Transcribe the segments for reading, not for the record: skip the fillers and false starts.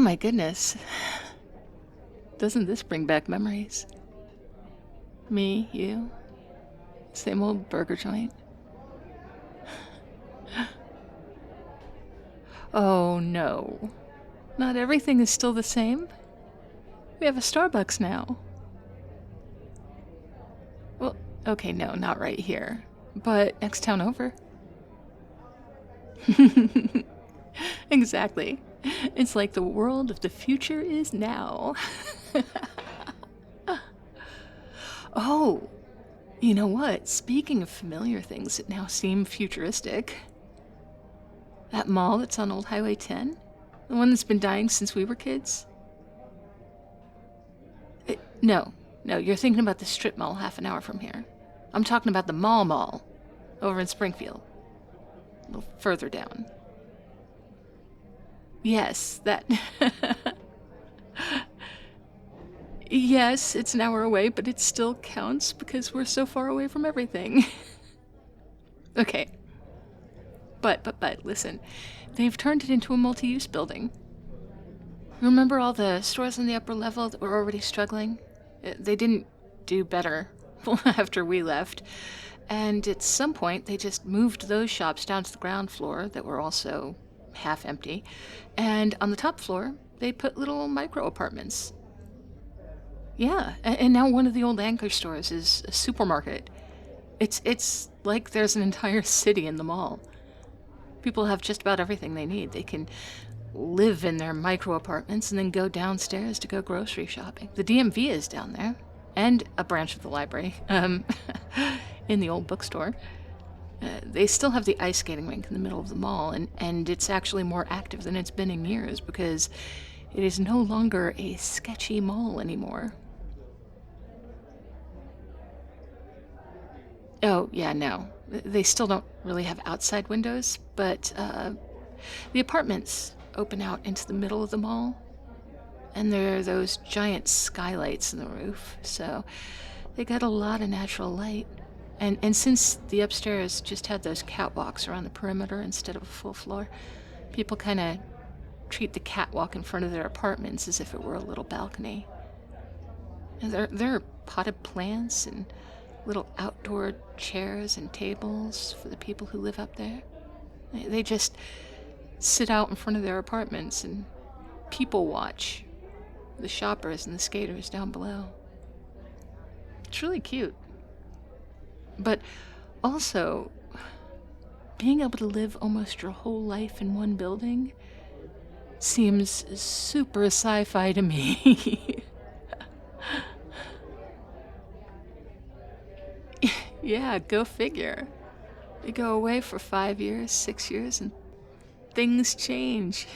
my goodness. Doesn't this bring back memories? Me, you, same old burger joint. Oh no. Not everything is still the same. We have a Starbucks now. Well, okay, no, not right here. But next town over. Exactly. It's like the world of the future is now. Oh, you know what? Speaking of familiar things that now seem futuristic, that mall that's on Old Highway 10, the one that's been dying since we were kids. No, you're thinking about the strip mall half an hour from here. I'm talking about the mall over in Springfield, a little further down. Yes, that. Yes, it's an hour away, but it still counts because we're so far away from everything. Okay. But, listen. They've turned it into a multi-use building. Remember all the stores on the upper level that were already struggling? They didn't do better after we left. And at some point, they just moved those shops down to the ground floor that were also half empty. And on the top floor, they put little micro apartments. Yeah, and now one of the old anchor stores is a supermarket. It's like there's an entire city in the mall. People have just about everything they need. They can live in their micro apartments and then go downstairs to go grocery shopping. The DMV is down there, and a branch of the library, in the old bookstore. They still have the ice skating rink in the middle of the mall, and it's actually more active than it's been in years because it is no longer a sketchy mall anymore. Oh, yeah, no. They still don't really have outside windows, but the apartments open out into the middle of the mall, and there are those giant skylights in the roof, so they got a lot of natural light. And since the upstairs just had those catwalks around the perimeter instead of a full floor, people kind of treat the catwalk in front of their apartments as if it were a little balcony. And there are potted plants and little outdoor chairs and tables for the people who live up there. They just sit out in front of their apartments and people watch the shoppers and the skaters down below. It's really cute. But also, being able to live almost your whole life in one building seems super sci-fi to me. Yeah, go figure. You go away for 5 years, 6 years, and things change.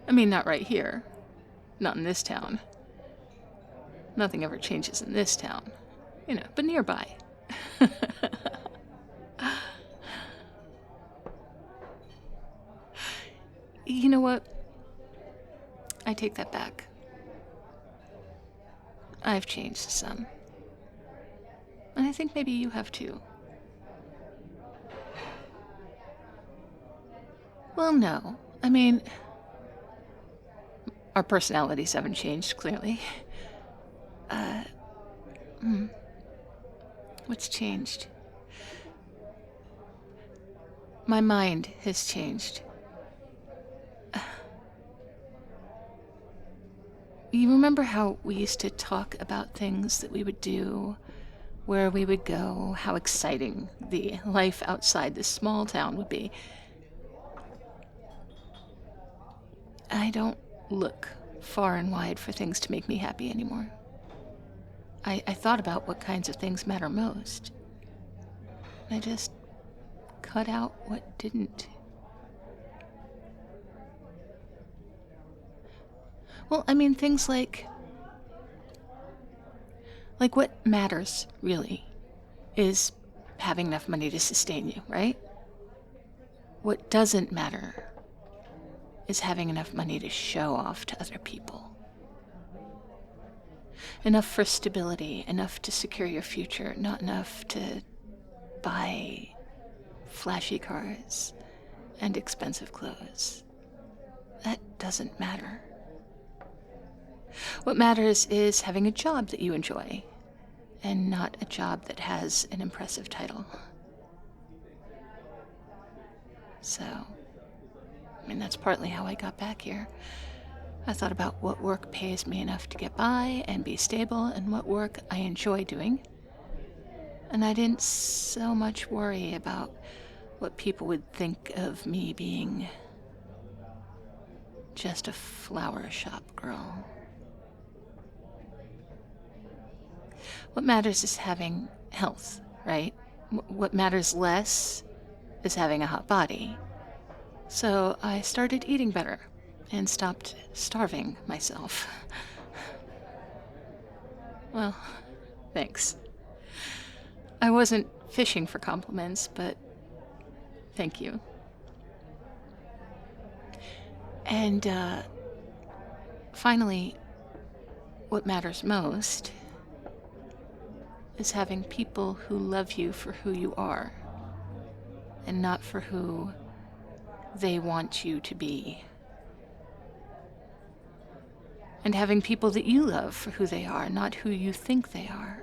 I mean, not right here. Not in this town. Nothing ever changes in this town. But nearby. You know what? I take that back. I've changed some. And I think maybe you have too. Well, no. I mean, our personalities haven't changed, clearly. What's changed? My mind has changed. You remember how we used to talk about things that we would do, where we would go, how exciting the life outside this small town would be? I don't look far and wide for things to make me happy anymore. I thought about what kinds of things matter most. I just cut out what didn't. Well, I mean, things like what matters, really, is having enough money to sustain you, right? What doesn't matter is having enough money to show off to other people. Enough for stability, enough to secure your future, not enough to buy flashy cars and expensive clothes. That doesn't matter. What matters is having a job that you enjoy, and not a job that has an impressive title. So, that's partly how I got back here. I thought about what work pays me enough to get by and be stable, and what work I enjoy doing. And I didn't so much worry about what people would think of me being just a flower shop girl. What matters is having health, right? What matters less is having a hot body. So I started eating better and stopped starving myself. Well, thanks. I wasn't fishing for compliments, but thank you. And finally, what matters most is having people who love you for who you are, and not for who they want you to be. And having people that you love for who they are, not who you think they are.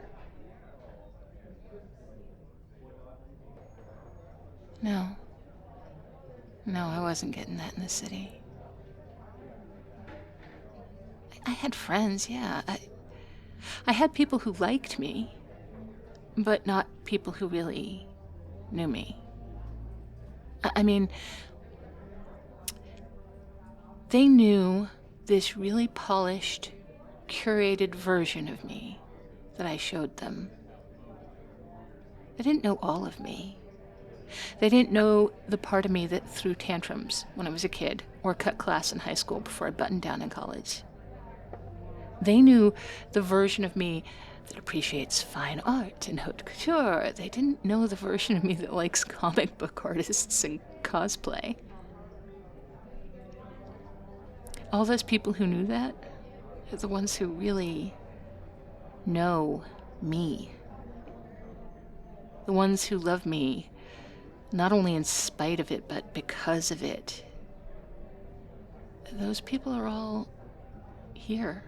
No, I wasn't getting that in the city. I had friends, yeah. I had people who liked me, but not people who really knew me. They knew this really polished, curated version of me that I showed them. They didn't know all of me. They didn't know the part of me that threw tantrums when I was a kid, or cut class in high school before I buttoned down in college. They knew the version of me that appreciates fine art and haute couture. They didn't know the version of me that likes comic book artists and cosplay. All those people who knew that are the ones who really know me. The ones who love me, not only in spite of it, but because of it. Those people are all here.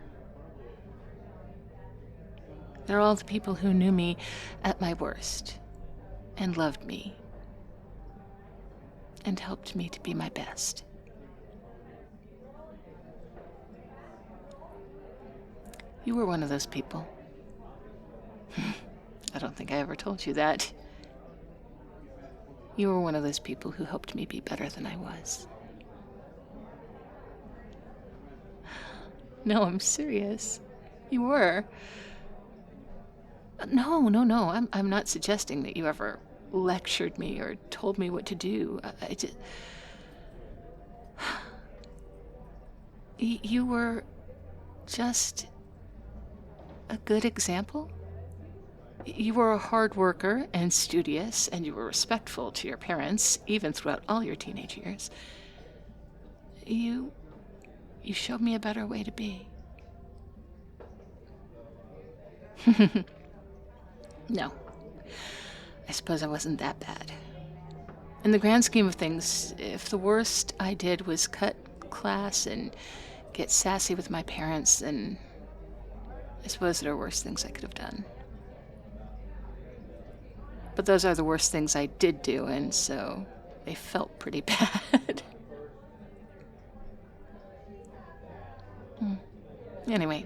They're all the people who knew me at my worst, and loved me, and helped me to be my best. You were one of those people. I don't think I ever told you that. You were one of those people who helped me be better than I was. No, I'm serious. You were. No. I'm not suggesting that you ever lectured me or told me what to do. You were just a good example. You were a hard worker and studious, and you were respectful to your parents, even throughout all your teenage years. You showed me a better way to be. No. I suppose I wasn't that bad. In the grand scheme of things, if the worst I did was cut class and get sassy with my parents, then I suppose there are worse things I could have done. But those are the worst things I did do, and so they felt pretty bad. Anyway,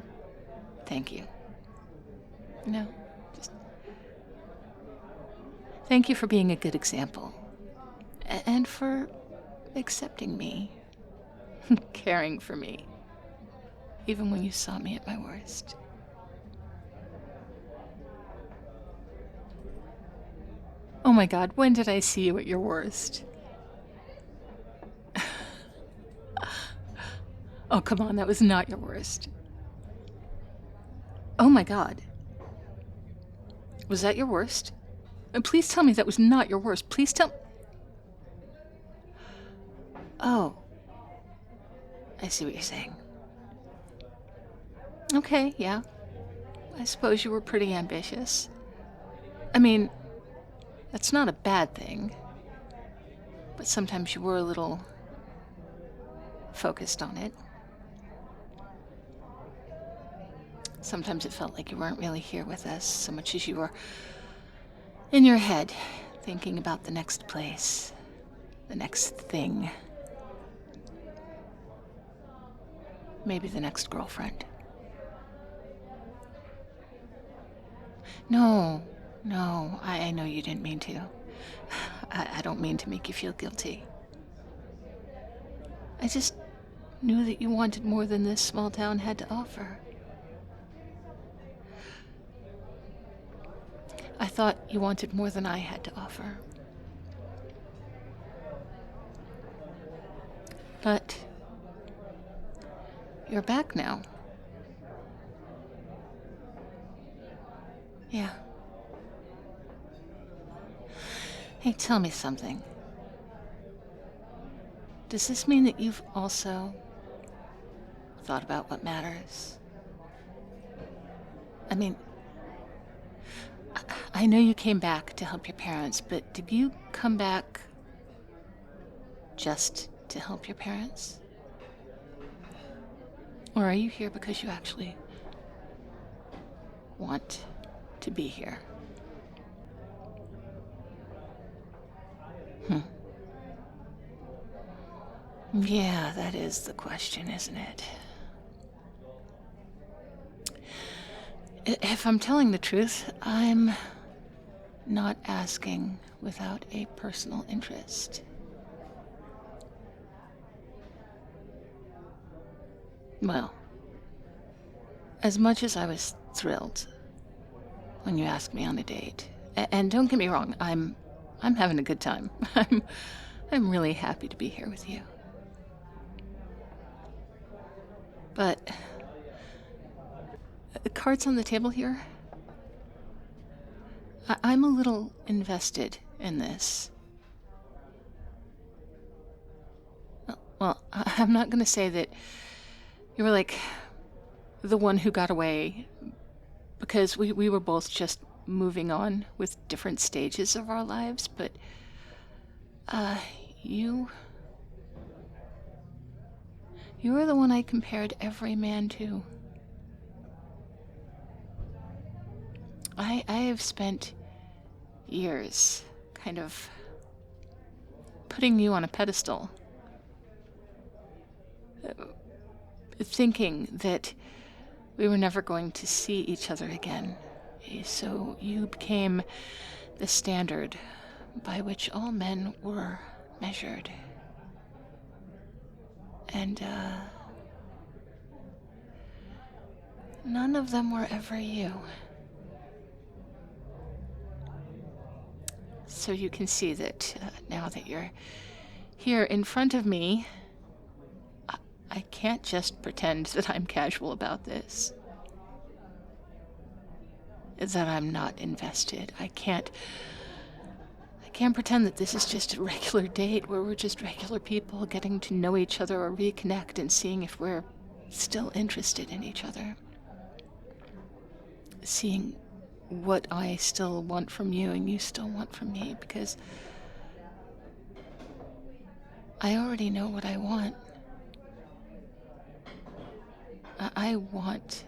thank you. Just thank you for being a good example. And for accepting me. Caring for me. Even when you saw me at my worst. Oh my God, when did I see you at your worst? Oh, come on, that was not your worst. Oh my God. Was that your worst? Please tell me that was not your worst. Please tell... Oh. I see what you're saying. Okay, yeah. I suppose you were pretty ambitious. That's not a bad thing. But sometimes you were a little focused on it. Sometimes it felt like you weren't really here with us so much as you were in your head, thinking about the next place, the next thing. Maybe the next girlfriend. No, I know you didn't mean to. I don't mean to make you feel guilty. I just knew that you wanted more than this small town had to offer. I thought you wanted more than I had to offer. But you're back now. Yeah. Hey, tell me something. Does this mean that you've also thought about what matters? I mean, I know you came back to help your parents, but did you come back just to help your parents? Or are you here because you actually want to be here? Yeah, that is the question, isn't it? If I'm telling the truth, I'm not asking without a personal interest. Well, as much as I was thrilled when you asked me on a date, and don't get me wrong, I'm having a good time. I'm really happy to be here with you. But the cards on the table here, I'm a little invested in this. Well, I'm not going to say that you were like the one who got away, because we were both just moving on with different stages of our lives, but you were the one I compared every man to. I have spent years kind of putting you on a pedestal, thinking that we were never going to see each other again. So you became the standard by which all men were measured. And none of them were ever you. So you can see that now that you're here in front of me, I can't just pretend that I'm casual about this. That I'm not invested. I can't pretend that this is just a regular date where we're just regular people getting to know each other or reconnect and seeing if we're still interested in each other. Seeing what I still want from you and you still want from me, because I already know what I want. I want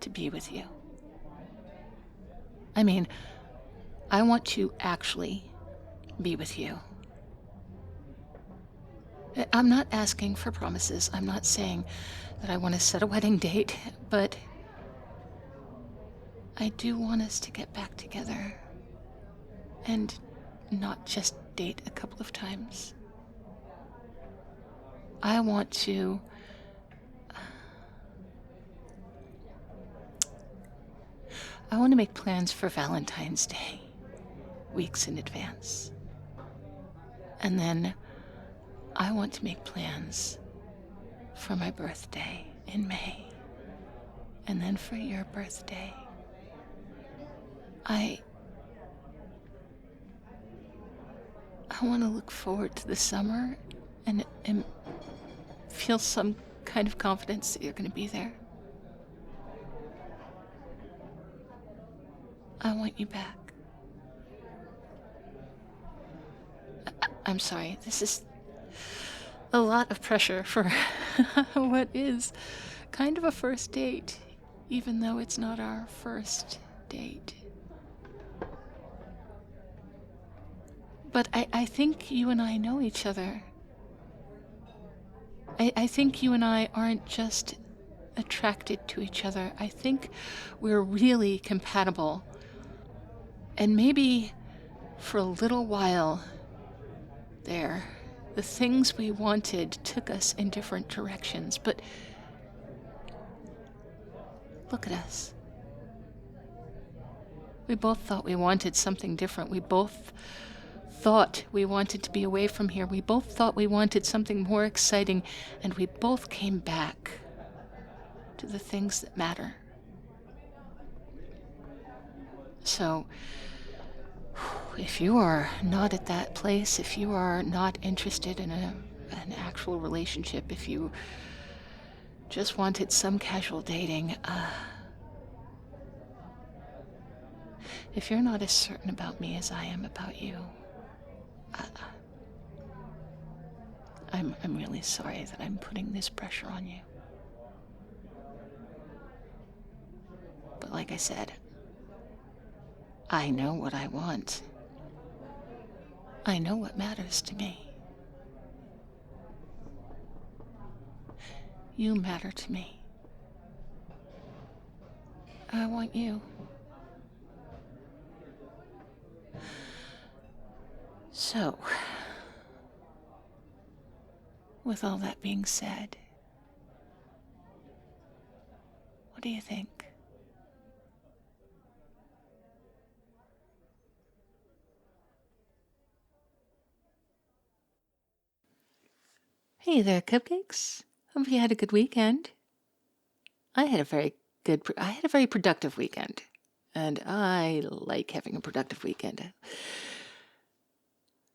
to be with you. I mean, I want to actually be with you. I'm not asking for promises. I'm not saying that I want to set a wedding date, but I do want us to get back together and not just date a couple of times. I want to make plans for Valentine's Day weeks in advance. And then I want to make plans for my birthday in May. And then for your birthday. I want to look forward to the summer and feel some kind of confidence that you're going to be there. I want you back. I'm sorry, this is a lot of pressure for what is kind of a first date, even though it's not our first date. But I think you and I know each other. I think you and I aren't just attracted to each other. I think we're really compatible. And maybe for a little while there, the things we wanted took us in different directions. But look at us. We both thought we wanted something different. We both thought we wanted to be away from here. We both thought we wanted something more exciting, and we both came back to the things that matter. So, if you are not at that place, if you are not interested in an actual relationship, if you just wanted some casual dating, if you're not as certain about me as I am about you, I'm really sorry that I'm putting this pressure on you. But like I said, I know what I want. I know what matters to me. You matter to me. I want you. So, with all that being said, what do you think? Hey there, cupcakes. Hope you had a good weekend. I had a very productive weekend. And I like having a productive weekend.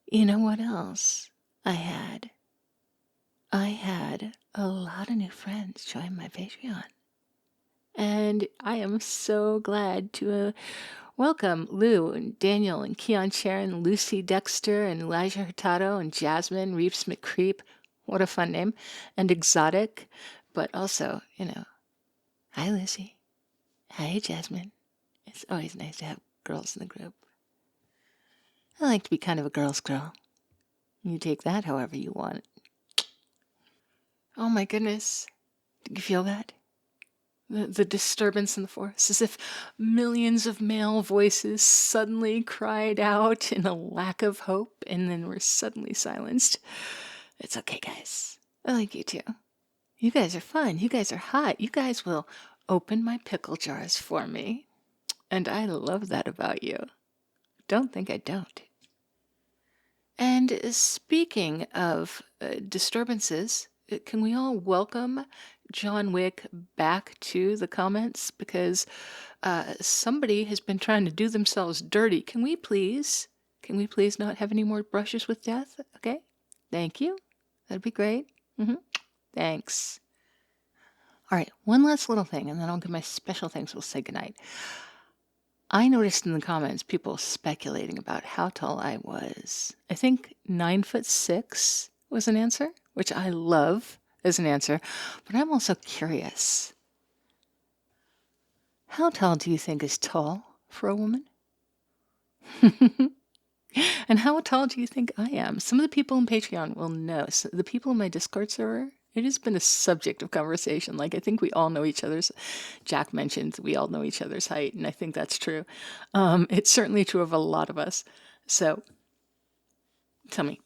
You know what else I had? I had a lot of new friends join my Patreon. And I am so glad to welcome Lou and Daniel and Keon Sharon, Lucy Dexter and Elijah Hurtado and Jasmine Reeves McCreep. What a fun name. And Exotic. But also, hi Lucy. Hi Jasmine. It's always nice to have girls in the group. I like to be kind of a girl's girl. You take that however you want. Oh my goodness. Did you feel that? The disturbance in the forest, as if millions of male voices suddenly cried out in a lack of hope and then were suddenly silenced. It's okay, guys. I like you too. You guys are fun. You guys are hot. You guys will open my pickle jars for me. And I love that about you. Don't think I don't. And speaking of disturbances, can we all welcome John Wick back to the comments? Because somebody has been trying to do themselves dirty. Can we please not have any more brushes with death? Okay? Thank you. That'd be great. Thanks. All right, one last little thing, and then I'll give my special thanks. We'll say goodnight. I noticed in the comments people speculating about how tall I was. I think 9'6" was an answer, which I love as an answer, but I'm also curious. How tall do you think is tall for a woman? And how tall do you think I am? Some of the people in Patreon will know. So the people in my Discord server, it has been a subject of conversation. Like, I think we all know each other's. Jack mentioned we all know each other's height, and I think that's true. It's certainly true of a lot of us. So, tell me,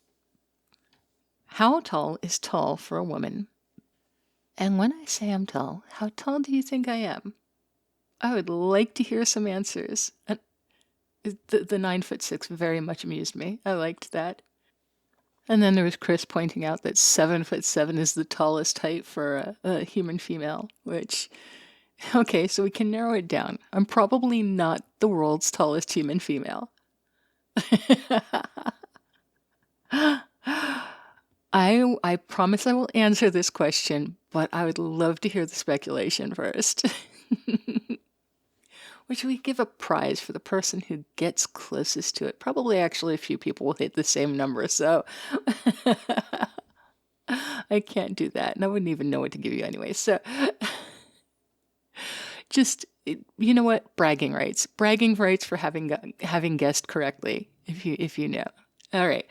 how tall is tall for a woman? And when I say I'm tall, how tall do you think I am? I would like to hear some answers. The 9'6" very much amused me. I liked that. And then there was Chris pointing out that 7'7" is the tallest height for a human female, which, okay, so we can narrow it down. I'm probably not the world's tallest human female. I promise I will answer this question, but I would love to hear the speculation first. Which we give a prize for the person who gets closest to it. Probably actually a few people will hit the same number, so I can't do that, and I wouldn't even know what to give you anyway. So just you know what? Bragging rights for having guessed correctly. If you know. All right.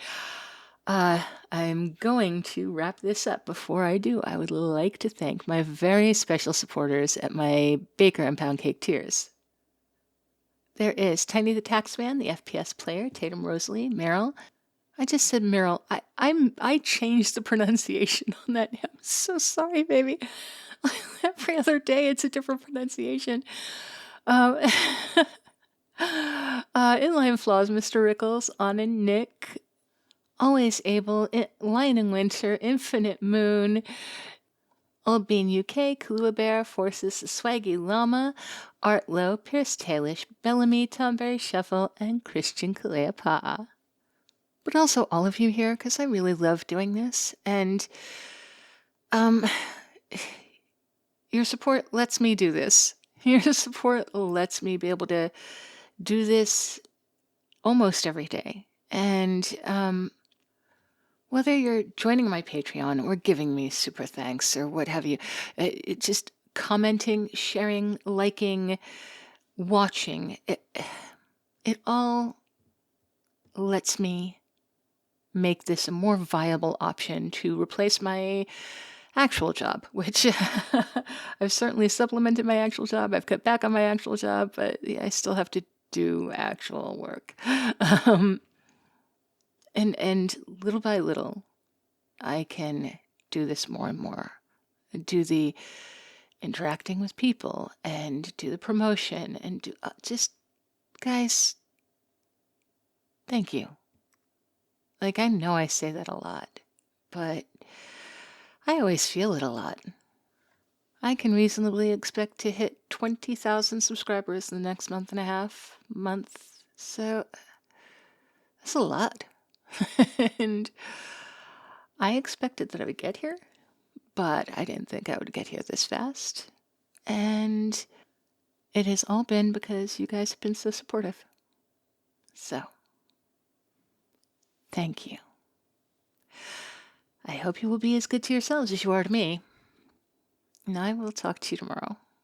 I'm going to wrap this up. Before I do, I would like to thank my very special supporters at my Baker and Pound Cake tiers. There is Tiny the Taxman, the FPS player, Tatum Rosalie, Meryl. I just said Meryl. I changed the pronunciation on that. I'm so sorry, baby. Every other day, it's a different pronunciation. Inline Flaws, Mr. Rickles, Anna, Nick, Always Able, Lion in Winter, Infinite Moon, Old Bean UK, Kahlua Bear, Forces, Swaggy Llama, Art Low, Pierce Tailish, Bellamy, Tomberry Shuffle, and Christian Kaleapa. But also all of you here, because I really love doing this, and your support lets me do this. Your support lets me be able to do this almost every day. And whether you're joining my Patreon or giving me super thanks or what have you, just commenting, sharing, liking, watching, it all lets me make this a more viable option to replace my actual job, which I've certainly supplemented my actual job. I've cut back on my actual job, but yeah, I still have to do actual work. And little by little, I can do this more and more. Do the interacting with people and do the promotion and do just, guys, thank you. Like, I know I say that a lot, but I always feel it a lot. I can reasonably expect to hit 20,000 subscribers in the next month and a half, so that's a lot. And I expected that I would get here, but I didn't think I would get here this fast. And it has all been because you guys have been so supportive. So, thank you. I hope you will be as good to yourselves as you are to me. And I will talk to you tomorrow.